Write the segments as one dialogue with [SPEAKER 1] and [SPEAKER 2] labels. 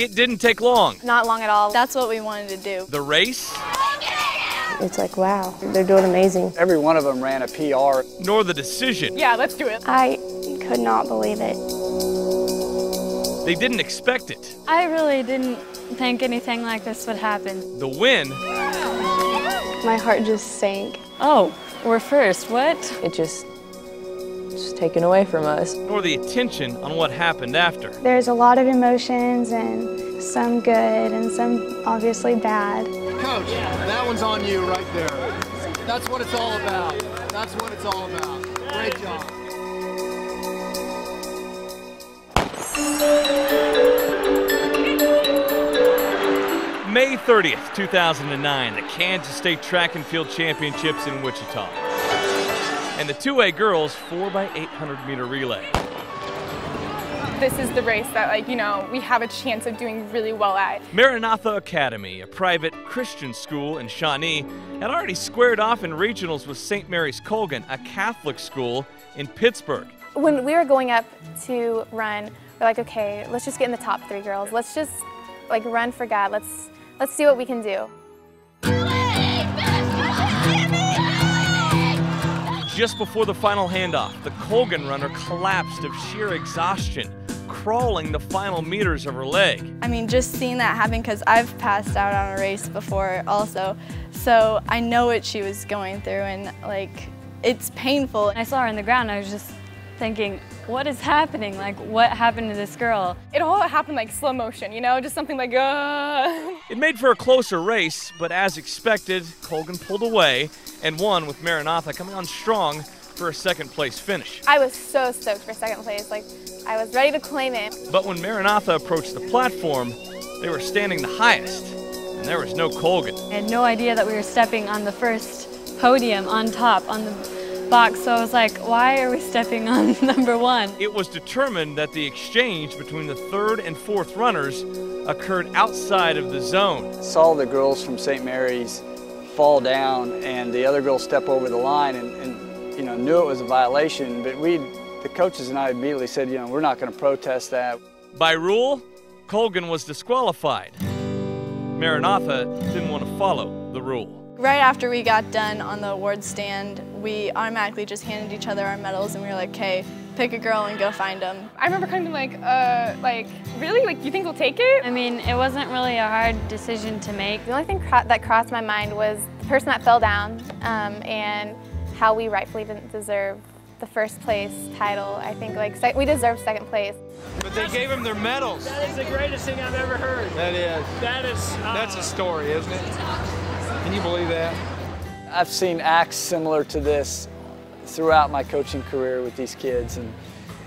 [SPEAKER 1] it didn't take long.
[SPEAKER 2] Not long at all. That's what we wanted to do.
[SPEAKER 1] The race?
[SPEAKER 3] It's like, wow, they're doing amazing.
[SPEAKER 4] Every one of them ran a PR.
[SPEAKER 1] Nor the decision.
[SPEAKER 2] Yeah, let's do it.
[SPEAKER 3] I could not believe it.
[SPEAKER 1] They didn't expect it.
[SPEAKER 5] I really didn't think anything like this would happen.
[SPEAKER 1] The win?
[SPEAKER 3] My heart just sank.
[SPEAKER 5] Oh, we're first, what?
[SPEAKER 6] It just taken away from us.
[SPEAKER 1] Nor the attention on what happened after.
[SPEAKER 7] There's a lot of emotions, and some good and some obviously bad.
[SPEAKER 8] Coach, that one's on you right there. That's what it's all about. That's what it's all about. Great job.
[SPEAKER 1] May 30th, 2009, the Kansas State Track and Field Championships in Wichita. And the 2A girls 4x800 meter relay.
[SPEAKER 2] This is the race that, we have a chance of doing really well at.
[SPEAKER 1] Maranatha Academy, a private Christian school in Shawnee, had already squared off in regionals with St. Mary's Colgan, a Catholic school in Pittsburgh.
[SPEAKER 2] When we were going up to run, we're like, okay, let's just get in the top 3 girls. Let's just run for God. Let's see what we can do.
[SPEAKER 1] Just before the final handoff, the Colgan runner collapsed of sheer exhaustion, crawling the final meters of her leg.
[SPEAKER 9] I mean, just seeing that happen, because I've passed out on a race before also, so I know what she was going through, and it's painful.
[SPEAKER 5] I saw her on the ground, I was just thinking, what is happening? What happened to this girl?
[SPEAKER 2] It all happened slow motion, just something
[SPEAKER 1] It made for a closer race, but as expected, Colgan pulled away and won, with Maranatha coming on strong for a second-place finish.
[SPEAKER 2] I was so stoked for second place. I was ready to claim it.
[SPEAKER 1] But when Maranatha approached the platform, they were standing the highest, and there was no Colgan.
[SPEAKER 5] I had no idea that we were stepping on the first podium on top, on the box, so I was like, why are we stepping on number 1?
[SPEAKER 1] It was determined that the exchange between the 3rd and 4th runners occurred outside of the zone.
[SPEAKER 4] Saw the girls from St. Mary's fall down and the other girls step over the line and knew it was a violation, but the coaches and I immediately said, we're not going to protest that.
[SPEAKER 1] By rule, Colgan was disqualified. Maranatha didn't want to follow the rule.
[SPEAKER 9] Right after we got done on the award stand, we automatically just handed each other our medals, and we were like, okay, pick a girl and go find them.
[SPEAKER 2] I remember kind of really? You think we'll take it?
[SPEAKER 5] I mean, it wasn't really a hard decision to make.
[SPEAKER 2] The only thing that crossed my mind was the person that fell down and how we rightfully didn't deserve the first place title. I think we deserved second place.
[SPEAKER 8] But they gave them their medals.
[SPEAKER 10] That is the greatest thing I've ever heard.
[SPEAKER 8] That is. That's a story, isn't it? Can you believe that?
[SPEAKER 4] I've seen acts similar to this throughout my coaching career with these kids, and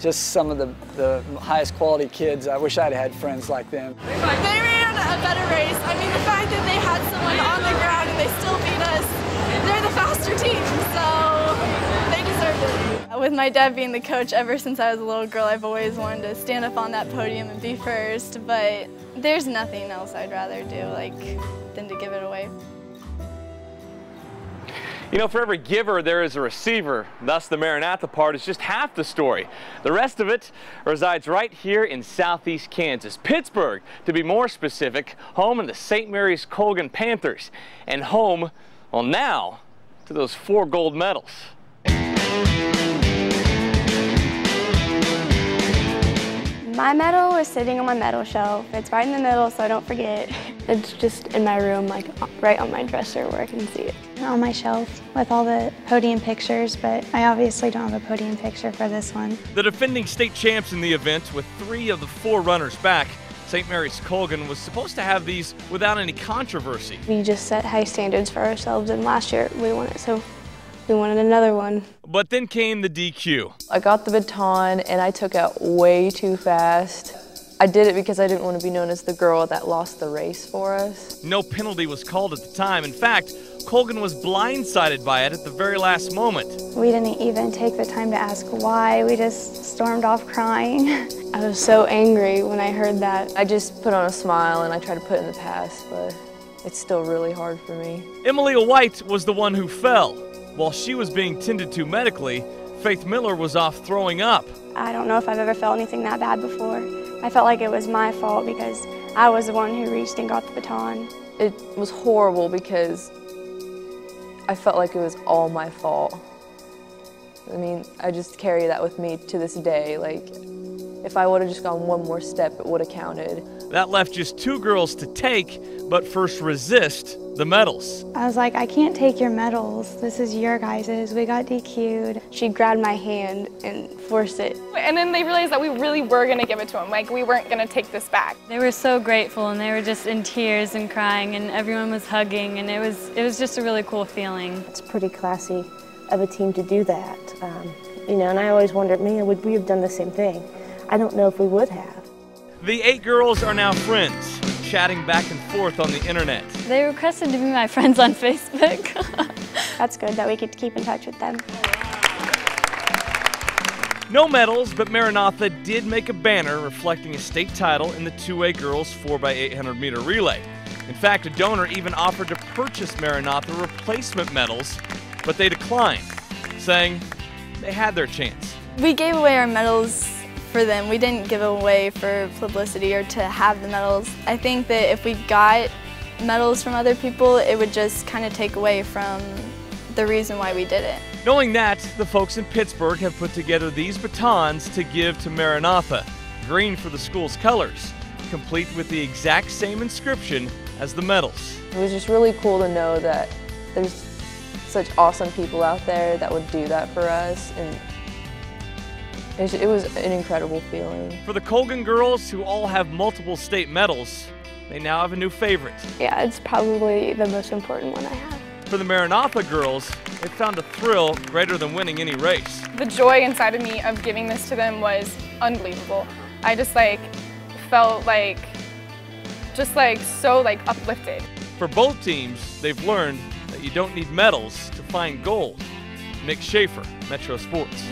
[SPEAKER 4] just some of the highest quality kids. I wish I'd had friends like them.
[SPEAKER 9] They ran a better race. I mean, the fact that they had someone on the ground and they still beat us, they're the faster team, so they deserved it. With my dad being the coach ever since I was a little girl, I've always wanted to stand up on that podium and be first, but there's nothing else I'd rather do than to give it away.
[SPEAKER 1] For every giver, there is a receiver. Thus, the Maranatha part is just half the story. The rest of it resides right here in southeast Kansas. Pittsburgh, to be more specific, home of the St. Mary's Colgan Panthers, and home, well, now, to those 4 gold medals.
[SPEAKER 7] My medal is sitting on my medal shelf. It's right in the middle, so I don't forget.
[SPEAKER 3] It's just in my room, right on my dresser where I can see it.
[SPEAKER 7] On my shelf with all the podium pictures, but I obviously don't have a podium picture for this one.
[SPEAKER 1] The defending state champs in the event, with 3 of the 4 runners back, St. Mary's Colgan was supposed to have these without any controversy.
[SPEAKER 3] We just set high standards for ourselves, and last year we won it, so we wanted another one.
[SPEAKER 1] But then came the DQ.
[SPEAKER 6] I got the baton and I took out way too fast. I did it because I didn't want to be known as the girl that lost the race for us.
[SPEAKER 1] No penalty was called at the time. In fact, Colgan was blindsided by it at the very last moment.
[SPEAKER 7] We didn't even take the time to ask why. We just stormed off crying.
[SPEAKER 3] I was so angry when I heard that. I just put on a smile and I tried to put it in the past, but it's still really hard for me.
[SPEAKER 1] Emilia White was the one who fell. While she was being tended to medically, Faith Miller was off throwing up.
[SPEAKER 7] I don't know if I've ever felt anything that bad before. I felt like it was my fault because
[SPEAKER 11] I was the one who reached and got the baton.
[SPEAKER 6] It was horrible because I felt like it was all my fault. I mean, I just carry that with me to this day. Like, if I would have just gone one more step, it would have counted.
[SPEAKER 1] That left just 2 girls to take, but first resist the medals.
[SPEAKER 7] I was like, I can't take your medals. This is your guys's. We got DQ'd.
[SPEAKER 11] She grabbed my hand and forced it.
[SPEAKER 9] And then they realized that we really were going to give it to them. Like, we weren't going to take this back.
[SPEAKER 5] They were so grateful, and they were just in tears and crying, and everyone was hugging, and it was just a really cool feeling.
[SPEAKER 12] It's pretty classy of a team to do that. You know, and I always wondered, man, would we have done the same thing? I don't know if we would have.
[SPEAKER 1] The 8 girls are now friends, chatting back and forth on the internet.
[SPEAKER 5] They requested to be my friends on Facebook.
[SPEAKER 11] That's good that we could keep in touch with them.
[SPEAKER 1] No medals, but Maranatha did make a banner reflecting a state title in the 2A girls 4x800 meter relay. In fact, a donor even offered to purchase Maranatha replacement medals, but they declined, saying they had their chance.
[SPEAKER 9] We gave away our medals for them. We didn't give away for publicity or to have the medals. I think that if we got medals from other people, it would just kind of take away from the reason why we did it.
[SPEAKER 1] Knowing that, the folks in Pittsburgh have put together these batons to give to Maranatha, green for the school's colors, complete with the exact same inscription as the medals.
[SPEAKER 6] It was just really cool to know that there's such awesome people out there that would do that for us, and it was an incredible feeling.
[SPEAKER 1] For the Colgan girls, who all have multiple state medals, they now have a new favorite.
[SPEAKER 11] Yeah, it's probably the most important one I have.
[SPEAKER 1] For the Maranatha girls, they found a thrill greater than winning any race.
[SPEAKER 9] The joy inside of me of giving this to them was unbelievable. I just felt so uplifted.
[SPEAKER 1] For both teams, they've learned that you don't need medals to find gold. Nick Schaefer, Metro Sports.